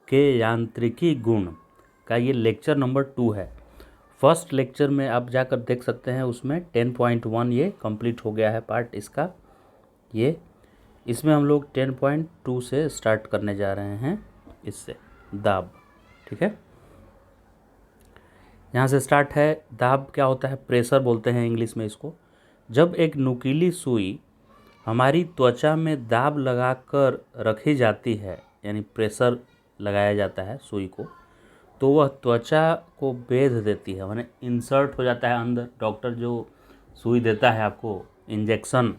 के यांत्रिकी गुण का ये लेक्चर नंबर 2 है। फर्स्ट लेक्चर में आप जाकर देख सकते हैं, उसमें 10.1 ये कंप्लीट हो गया है पार्ट इसका। ये इसमें हम लोग 10.2 से स्टार्ट करने जा रहे हैं, इससे दाब। ठीक है, यहाँ से स्टार्ट है। दाब क्या होता है? प्रेशर बोलते हैं इंग्लिश में इसको। जब एक नुकीली सुई हमारी त्वचा में दाब लगाकर रखी जाती है, यानी प्रेशर लगाया जाता है सुई को, तो वह त्वचा को बेध देती है, माने इंसर्ट हो जाता है अंदर। डॉक्टर जो सुई देता है आपको इंजेक्शन,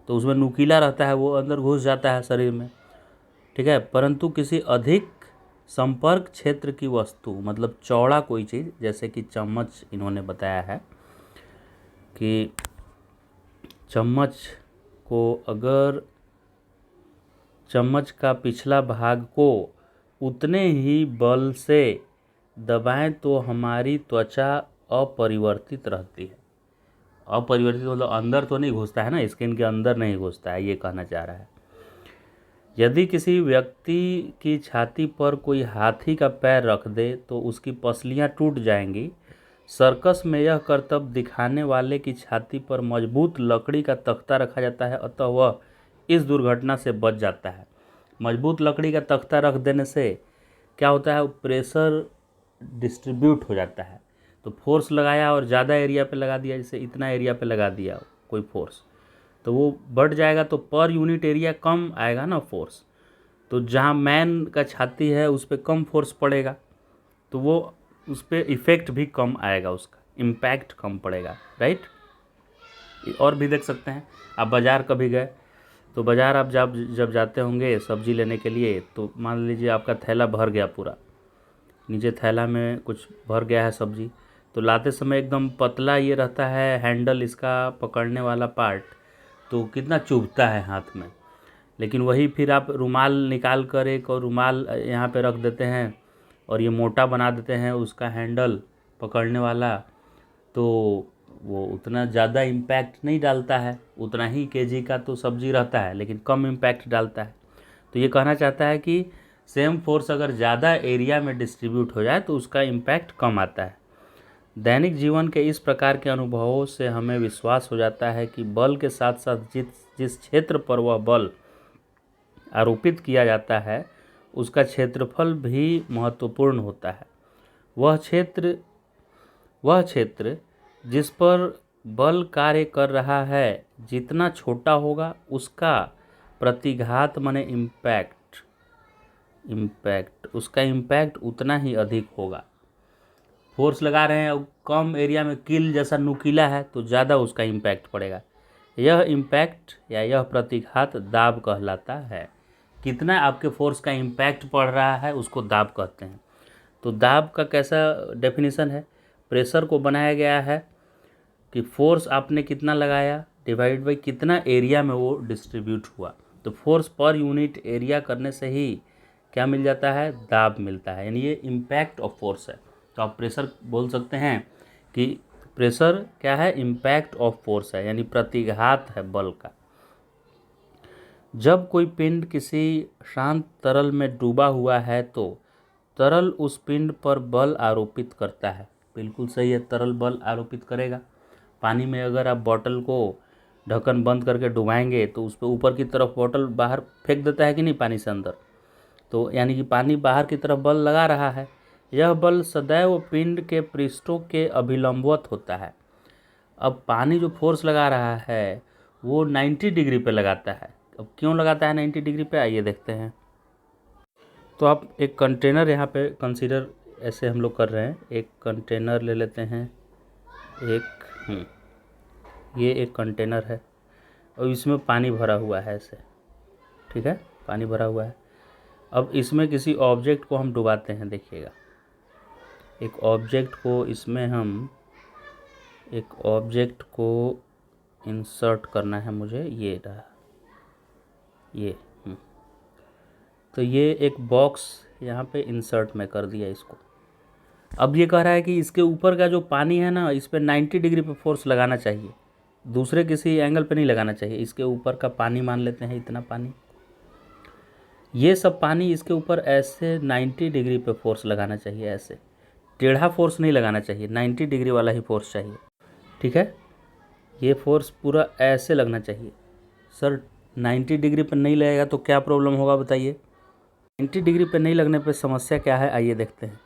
तो उसमें नुकीला रहता है, वो अंदर घुस जाता है शरीर में। ठीक है, परंतु किसी अधिक संपर्क क्षेत्र की वस्तु, मतलब चौड़ा कोई चीज़, जैसे कि चम्मच इन्होंने बताया है कि चम्मच को अगर चम्मच का पिछला भाग को उतने ही बल से दबाएं तो हमारी त्वचा अपरिवर्तित रहती है। अपरिवर्तित मतलब अंदर तो नहीं घुसता है ना, स्किन के अंदर नहीं घुसता है, ये कहना चाह रहा है। यदि किसी व्यक्ति की छाती पर कोई हाथी का पैर रख दे तो उसकी पसलियां टूट जाएंगी। सर्कस में यह करतब दिखाने वाले की छाती पर मजबूत लकड़ी का तख्ता रखा जाता है, अतः वह इस दुर्घटना से बच जाता है। मजबूत लकड़ी का तख्ता रख देने से क्या होता है? प्रेशर डिस्ट्रीब्यूट हो जाता है। तो फोर्स लगाया और ज़्यादा एरिया पे लगा दिया, जैसे इतना एरिया पे लगा दिया कोई फोर्स, तो वो बढ़ जाएगा, तो पर यूनिट एरिया कम आएगा ना फोर्स। तो जहाँ मैन का छाती है उस पर कम फोर्स पड़ेगा, तो वो उस पर इफ़ेक्ट भी कम आएगा, उसका इम्पैक्ट कम पड़ेगा। राइट। और भी देख सकते हैं, आप बाज़ार कभी गए तो बाज़ार आप जब जाते होंगे सब्जी लेने के लिए, तो मान लीजिए आपका थैला भर गया पूरा, नीचे थैला में कुछ भर गया है सब्जी, तो लाते समय एकदम पतला ये रहता है हैंडल, इसका पकड़ने वाला पार्ट, तो कितना चुभता है हाथ में। लेकिन वही फिर आप रुमाल निकाल कर एक और रुमाल यहाँ पे रख देते हैं और ये मोटा बना देते हैं उसका हैंडल पकड़ने वाला, तो वो उतना ज़्यादा इम्पैक्ट नहीं डालता है। उतना ही केजी का तो सब्जी रहता है, लेकिन कम इम्पैक्ट डालता है। तो ये कहना चाहता है कि सेम फोर्स अगर ज़्यादा एरिया में डिस्ट्रीब्यूट हो जाए तो उसका इम्पैक्ट कम आता है। दैनिक जीवन के इस प्रकार के अनुभवों से हमें विश्वास हो जाता है कि बल के साथ साथ जिस क्षेत्र पर वह बल आरोपित किया जाता है उसका क्षेत्रफल भी महत्वपूर्ण होता है। वह क्षेत्र जिस पर बल कार्य कर रहा है जितना छोटा होगा, उसका प्रतिघात माने इम्पैक्ट उसका इम्पैक्ट उतना ही अधिक होगा। फोर्स लगा रहे हैं और कम एरिया में कील जैसा नुकीला है तो ज़्यादा उसका इम्पैक्ट पड़ेगा। यह इम्पैक्ट या यह प्रतिघात दाब कहलाता है। कितना आपके फोर्स का इम्पैक्ट पड़ रहा है उसको दाब कहते हैं। तो दाब का कैसा डेफिनेशन है? प्रेशर को बनाया गया है कि फोर्स आपने कितना लगाया डिवाइड बाई कितना एरिया में वो डिस्ट्रीब्यूट हुआ। तो फोर्स पर यूनिट एरिया करने से ही क्या मिल जाता है? दाब मिलता है, यानी ये इम्पैक्ट ऑफ फोर्स है। तो आप प्रेशर बोल सकते हैं कि प्रेशर क्या है? इम्पैक्ट ऑफ फोर्स है, यानी प्रतिघात है बल का। जब कोई पिंड किसी शांत तरल में डूबा हुआ है तो तरल उस पिंड पर बल आरोपित करता है। बिल्कुल सही है, तरल बल आरोपित करेगा। पानी में अगर आप बॉटल को ढक्कन बंद करके डुबाएंगे तो उस पर ऊपर की तरफ बॉटल बाहर फेंक देता है कि नहीं पानी से अंदर, तो यानी कि पानी बाहर की तरफ बल लगा रहा है। यह बल सदैव पिंड के पृष्ठों के अभिलंबवत होता है। अब पानी जो फोर्स लगा रहा है वो 90 डिग्री पे लगाता है। अब क्यों लगाता है 90 डिग्री पे, आइए देखते हैं। तो आप एक कंटेनर यहाँ पे कंसीडर ऐसे हम लोग कर रहे हैं। एक कंटेनर ले लेते हैं, ये एक कंटेनर है और इसमें पानी भरा हुआ है ऐसे। ठीक है, पानी भरा हुआ है। अब इसमें किसी ऑब्जेक्ट को हम डुबाते हैं। देखिएगा, एक ऑब्जेक्ट को इंसर्ट करना है मुझे, ये रहा ये। तो ये एक बॉक्स यहाँ पे इंसर्ट में कर दिया इसको। अब ये कह रहा है कि इसके ऊपर का जो पानी है ना, इस पर 90 डिग्री पे फोर्स लगाना चाहिए, दूसरे किसी एंगल पे नहीं लगाना चाहिए। इसके ऊपर का पानी मान लेते हैं, इतना पानी। ये सब पानी इसके ऊपर ऐसे 90 डिग्री पे फोर्स लगाना चाहिए, ऐसे टेढ़ा फोर्स नहीं लगाना चाहिए, 90 डिग्री वाला ही फोर्स चाहिए। ठीक है, ये फोर्स पूरा ऐसे लगना चाहिए। सर 90 डिग्री पर नहीं लगेगा तो क्या प्रॉब्लम होगा बताइए? 90 डिग्री पर नहीं लगने पर समस्या क्या है, आइए देखते हैं।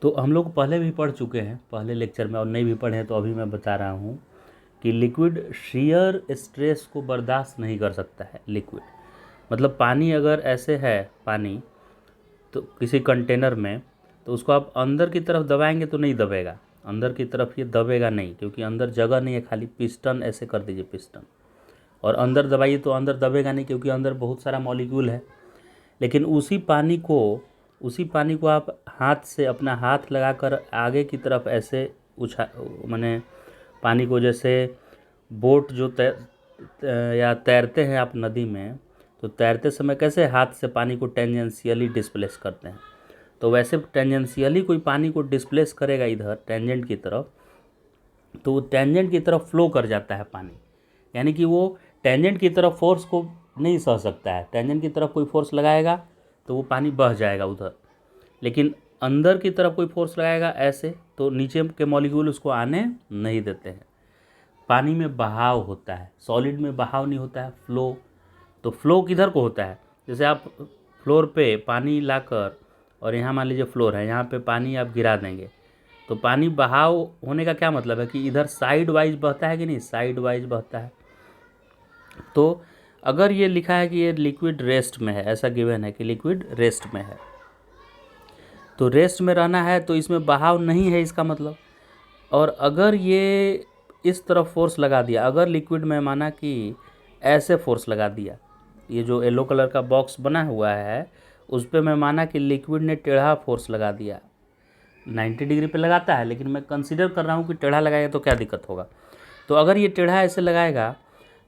तो हम लोग पहले भी पढ़ चुके हैं पहले लेक्चर में, और नहीं भी पढ़े हैं तो अभी मैं बता रहा हूँ कि लिक्विड शीयर स्ट्रेस को बर्दाश्त नहीं कर सकता है। लिक्विड मतलब पानी अगर ऐसे है, पानी तो किसी कंटेनर में, तो उसको आप अंदर की तरफ दबाएंगे तो नहीं दबेगा, अंदर की तरफ ये दबेगा नहीं, क्योंकि अंदर जगह नहीं है, खाली पिस्टन ऐसे कर दीजिए पिस्टन, और अंदर दबाइए तो अंदर दबेगा नहीं, क्योंकि अंदर बहुत सारा मॉलिक्यूल है। लेकिन उसी पानी को आप हाथ से, अपना हाथ लगाकर आगे की तरफ ऐसे माने पानी को, जैसे बोट जो या तैरते हैं आप नदी में, तो तैरते समय कैसे हाथ से पानी को टेंजेंशियली डिस्प्लेस करते हैं, तो वैसे टेंजेंशियली कोई पानी को डिस्प्लेस करेगा इधर टेंजेंट की तरफ, तो वो टेंजेंट की तरफ फ्लो कर जाता है पानी, यानी कि वो टेंजेंट की तरफ फोर्स को नहीं सह सकता है। टेंजेंट की तरफ कोई फोर्स लगाएगा तो वो पानी बह जाएगा उधर, लेकिन अंदर की तरफ कोई फोर्स लगाएगा ऐसे, तो नीचे के मॉलिक्यूल उसको आने नहीं देते हैं। पानी में बहाव होता है, सॉलिड में बहाव नहीं होता है, फ्लो। तो फ्लो किधर को होता है? जैसे आप फ्लोर पे पानी लाकर, और यहाँ मान लीजिए फ्लोर है, यहाँ पे पानी आप गिरा देंगे, तो पानी बहाव होने का क्या मतलब है कि इधर साइड वाइज बहता है कि नहीं, साइड वाइज बहता है। तो अगर ये लिखा है कि ये लिक्विड रेस्ट में है, ऐसा गिवन है कि लिक्विड रेस्ट में है, तो रेस्ट में रहना है तो इसमें बहाव नहीं है इसका मतलब। और अगर ये इस तरफ फोर्स लगा दिया, अगर लिक्विड में माना कि ऐसे फोर्स लगा दिया, ये जो येलो कलर का बॉक्स बना हुआ है उस पर मैं माना कि लिक्विड ने टेढ़ा फोर्स लगा दिया, 90 डिग्री पे लगाता है, लेकिन मैं कंसीडर कर रहा हूँ कि टेढ़ा लगाएगा तो क्या दिक्कत होगा। तो अगर ये टेढ़ा ऐसे लगाएगा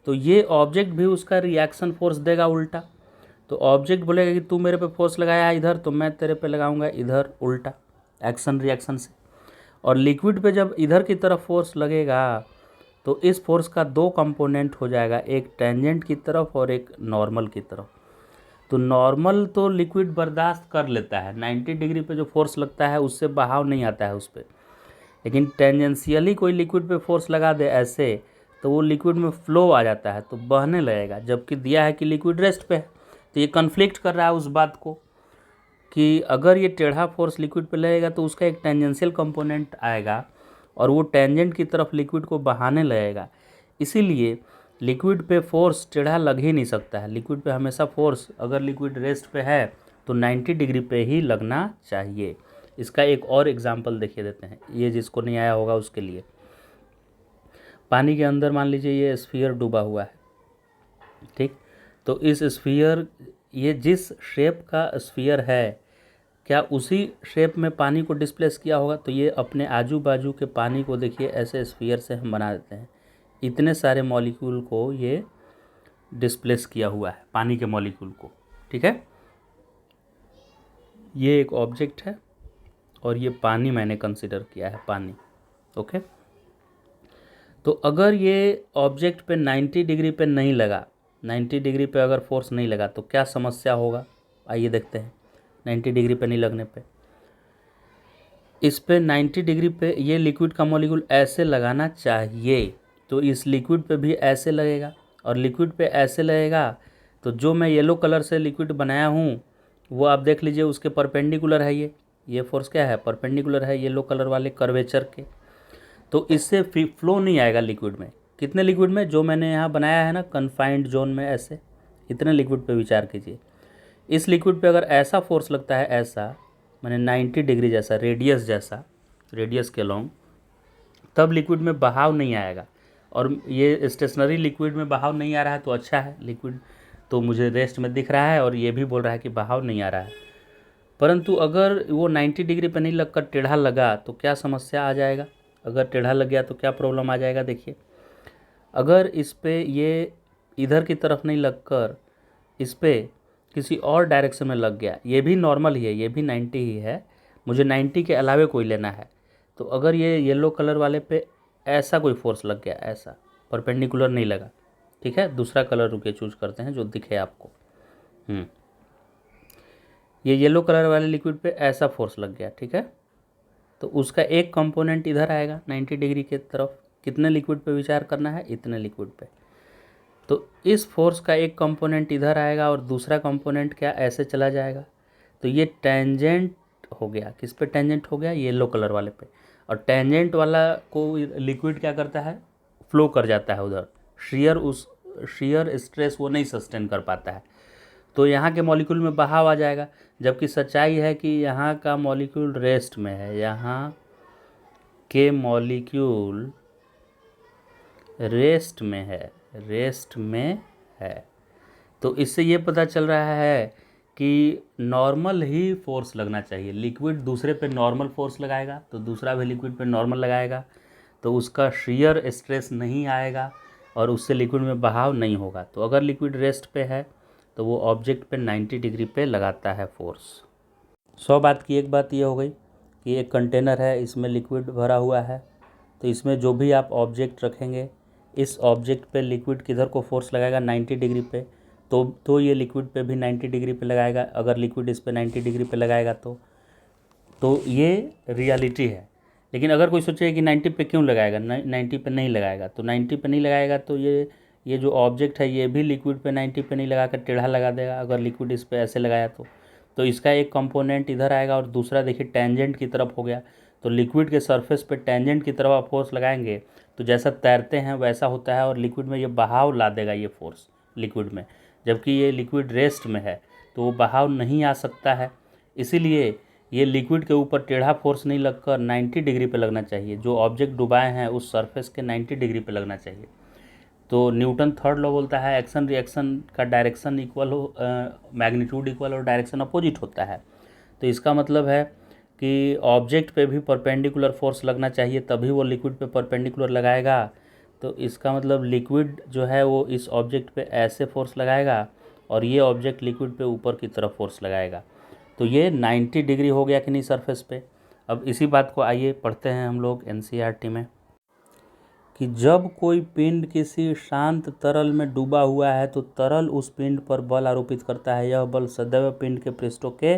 तो ये ऑब्जेक्ट भी उसका रिएक्शन फोर्स देगा उल्टा। तो ऑब्जेक्ट बोलेगा कि तू मेरे पे फोर्स लगाया है इधर, तो मैं तेरे पे लगाऊंगा इधर उल्टा, एक्शन रिएक्शन से। और लिक्विड पे जब इधर की तरफ फोर्स लगेगा तो इस फोर्स का दो कंपोनेंट हो जाएगा, एक टेंजेंट की तरफ और एक नॉर्मल की तरफ। तो नॉर्मल तो लिक्विड बर्दाश्त कर लेता है, 90 डिग्री पे जो फोर्स लगता है उससे बहाव नहीं आता है उस पर, लेकिन टेंजेंशियली कोई लिक्विड पे फोर्स लगा दे ऐसे, तो वो लिक्विड में फ्लो आ जाता है, तो बहने लगेगा, जबकि दिया है कि लिक्विड रेस्ट पे है। तो ये कन्फ्लिक्ट कर रहा है उस बात को कि अगर ये टेढ़ा फोर्स लिक्विड पे लगेगा तो उसका एक टेंजेंशियल कंपोनेंट आएगा और वो टेंजेंट की तरफ लिक्विड को बहाने लगेगा। इसीलिए लिक्विड पे फोर्स टेढ़ा लग ही नहीं सकता है। लिक्विड पे हमेशा फोर्स, अगर लिक्विड रेस्ट पे है तो 90 डिग्री पे ही लगना चाहिए। इसका एक और एग्जांपल देखिए देते हैं, ये जिसको नहीं आया होगा उसके लिए। पानी के अंदर मान लीजिए ये स्फीयर डूबा हुआ है, ठीक, तो इस स्फीयर, ये जिस शेप का स्फीयर है, क्या उसी शेप में पानी को डिस्प्लेस किया होगा? तो ये अपने आजू बाजू के पानी को देखिए ऐसे स्फीयर से हम बना देते हैं, इतने सारे मॉलिक्यूल को ये डिस्प्लेस किया हुआ है, पानी के मॉलिक्यूल को। ठीक है, ये एक ऑब्जेक्ट है और ये पानी मैंने कंसिडर किया है, पानी। ओके, तो अगर ये ऑब्जेक्ट पे 90 डिग्री पे नहीं लगा, 90 डिग्री पे अगर फोर्स नहीं लगा तो क्या समस्या होगा, आइए देखते हैं। 90 डिग्री पे नहीं लगने पे, इस पे 90 डिग्री पे ये लिक्विड का मॉलिक्यूल ऐसे लगाना चाहिए, तो इस लिक्विड पे भी ऐसे लगेगा, और लिक्विड पे ऐसे लगेगा तो जो मैं येलो कलर से लिक्विड बनाया हूँ वो आप देख लीजिए, उसके परपेंडिकुलर है ये फोर्स क्या है, परपेंडिकुलर है येलो कलर वाले कर्वेचर के। तो इससे फ्लो नहीं आएगा लिक्विड में। कितने लिक्विड में? जो मैंने यहाँ बनाया है ना कन्फाइंड जोन में, ऐसे इतने लिक्विड पे विचार कीजिए। इस लिक्विड पे अगर ऐसा फोर्स लगता है, ऐसा माने 90 डिग्री जैसा, रेडियस के लॉन्ग, तब लिक्विड में बहाव नहीं आएगा। और ये स्टेशनरी लिक्विड में बहाव नहीं आ रहा है तो अच्छा है, लिक्विड तो मुझे रेस्ट में दिख रहा है और ये भी बोल रहा है कि बहाव नहीं आ रहा है। परंतु अगर वो 90 डिग्री पे नहीं लगकर टेढ़ा लगा तो क्या समस्या आ जाएगा? अगर टेढ़ा लग गया तो क्या प्रॉब्लम आ जाएगा? देखिए, अगर इस पे ये इधर की तरफ नहीं लगकर इस पे किसी और डायरेक्शन में लग गया, ये भी नॉर्मल ही है, ये भी 90 ही है, मुझे 90 के अलावे कोई लेना है, तो अगर ये येलो कलर वाले पे ऐसा कोई फोर्स लग गया, ऐसा परपेंडिकुलर नहीं लगा, ठीक है, दूसरा कलर रुके चूज करते हैं जो दिखे आपको। ये येलो कलर वाले लिक्विड पे ऐसा फोर्स लग गया, ठीक है। तो उसका एक कंपोनेंट इधर आएगा 90 डिग्री के तरफ। कितने लिक्विड पे विचार करना है? इतने लिक्विड पे। तो इस फोर्स का एक कंपोनेंट इधर आएगा और दूसरा कंपोनेंट क्या ऐसे चला जाएगा। तो ये टेंजेंट हो गया। किस पे टेंजेंट हो गया? येलो कलर वाले पे। और टेंजेंट वाला को लिक्विड क्या करता है? फ्लो कर जाता है उधर। शेयर स्ट्रेस वो नहीं सस्टेन कर पाता है, तो यहाँ के मॉलिक्यूल में बहाव आ जाएगा। जबकि सच्चाई है कि यहाँ का मॉलिक्यूल रेस्ट में है, यहाँ के मॉलिक्यूल रेस्ट में है। तो इससे ये पता चल रहा है कि नॉर्मल ही फोर्स लगना चाहिए। लिक्विड दूसरे पे नॉर्मल फोर्स लगाएगा तो दूसरा भी लिक्विड पे नॉर्मल लगाएगा, तो उसका शेयर स्ट्रेस नहीं आएगा और उससे लिक्विड में बहाव नहीं होगा। तो अगर लिक्विड रेस्ट पे है तो वो ऑब्जेक्ट पे 90 डिग्री पे लगाता है फोर्स। 100 बात की एक बात ये हो गई कि एक कंटेनर है, इसमें लिक्विड भरा हुआ है, तो इसमें जो भी आप ऑब्जेक्ट रखेंगे, इस ऑब्जेक्ट पे लिक्विड किधर को फोर्स लगाएगा? 90 डिग्री पे। तो ये लिक्विड पे भी 90 डिग्री पे लगाएगा। अगर लिक्विड इस पे 90 डिग्री पे लगाएगा तो ये रियलिटी है। लेकिन अगर कोई सोचे कि 90 पे क्यों लगाएगा, 90 पे नहीं लगाएगा, तो 90 पे नहीं लगाएगा तो ये जो ऑब्जेक्ट है ये भी लिक्विड पे 90 पे नहीं लगा कर टेढ़ा लगा देगा। अगर लिक्विड इस पे ऐसे लगाया तो इसका एक कंपोनेंट इधर आएगा और दूसरा देखिए टेंजेंट की तरफ हो गया। तो लिक्विड के सरफेस पे टेंजेंट की तरफ आप फोर्स लगाएंगे तो जैसा तैरते हैं वैसा होता है और लिक्विड में ये बहाव ला देगा ये फोर्स लिक्विड में। जबकि ये लिक्विड रेस्ट में है तो वो बहाव नहीं आ सकता है। इसीलिए ये लिक्विड के ऊपर टेढ़ा फोर्स नहीं लगकर 90 डिग्री पे लगना चाहिए। जो ऑब्जेक्ट डुबाए हैं उस सरफेस के 90 डिग्री पे लगना चाहिए। तो न्यूटन थर्ड लॉ बोलता है एक्शन रिएक्शन का डायरेक्शन इक्वल हो, मैग्नीट्यूड इक्वल और डायरेक्शन अपोजिट होता है। तो इसका मतलब है कि ऑब्जेक्ट पे भी परपेंडिकुलर फोर्स लगना चाहिए, तभी वो लिक्विड पे परपेंडिकुलर लगाएगा। तो इसका मतलब लिक्विड जो है वो इस ऑब्जेक्ट पे ऐसे फोर्स लगाएगा और ये ऑब्जेक्ट लिक्विड पे ऊपर की तरफ फोर्स लगाएगा। तो ये 90 डिग्री हो गया कि नहीं सरफेस पे। अब इसी बात को आइए पढ़ते हैं हम लोग एनसीईआरटी में कि जब कोई पिंड किसी शांत तरल में डूबा हुआ है तो तरल उस पिंड पर बल आरोपित करता है। यह बल सदैव पिंड के पृष्ठों के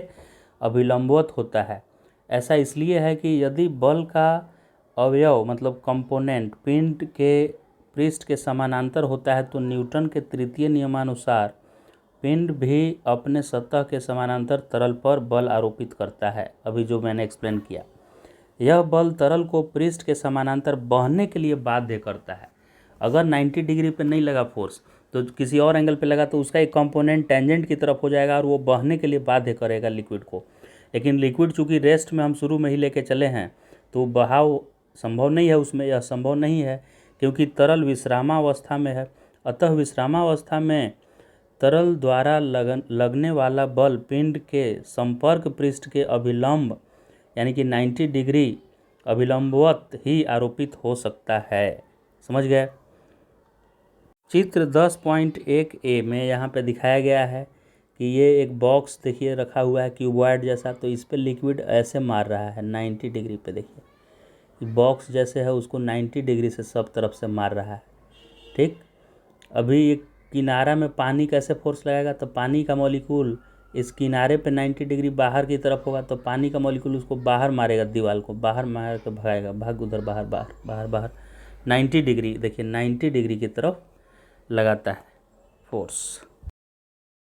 अभिलंबवत होता है। ऐसा इसलिए है कि यदि बल का अवयव मतलब कंपोनेंट पिंड के पृष्ठ के समानांतर होता है तो न्यूटन के तृतीय नियमानुसार पिंड भी अपने सतह के समानांतर तरल पर बल आरोपित करता है। अभी जो मैंने एक्सप्लेन किया, यह बल तरल को पृष्ठ के समानांतर बहने के लिए बाध्य करता है। अगर 90 डिग्री पे नहीं लगा फोर्स तो किसी और एंगल पे लगा तो उसका एक कंपोनेंट टेंजेंट की तरफ हो जाएगा और वो बहने के लिए बाध्य करेगा लिक्विड को। लेकिन लिक्विड चूँकि रेस्ट में हम शुरू में ही लेके चले हैं तो बहाव संभव नहीं है उसमें। यह संभव नहीं है क्योंकि तरल विश्रामावस्था में है। अतः विश्रामावस्था में तरल द्वारा लगने वाला बल पिंड के संपर्क पृष्ठ के अभिलंब यानी कि 90 डिग्री अभिलंबवत ही आरोपित हो सकता है। समझ गए? चित्र 10.1 ए में यहाँ पे दिखाया गया है कि ये एक बॉक्स देखिए रखा हुआ है क्यूबॉइड जैसा, तो इस पर लिक्विड ऐसे मार रहा है 90 डिग्री पे। देखिए बॉक्स जैसे है उसको 90 डिग्री से सब तरफ से मार रहा है। ठीक, अभी एक किनारा में पानी कैसे फोर्स लगाएगा? तो पानी का मॉलिक्यूल इस किनारे पे 90 डिग्री बाहर की तरफ होगा तो पानी का मॉलिक्यूल उसको बाहर मारेगा, दीवार को बाहर मार के भगाएगा, भाग उधर बाहर बाहर बाहर बाहर 90 डिग्री। देखिए 90 डिग्री की तरफ लगाता है फोर्स।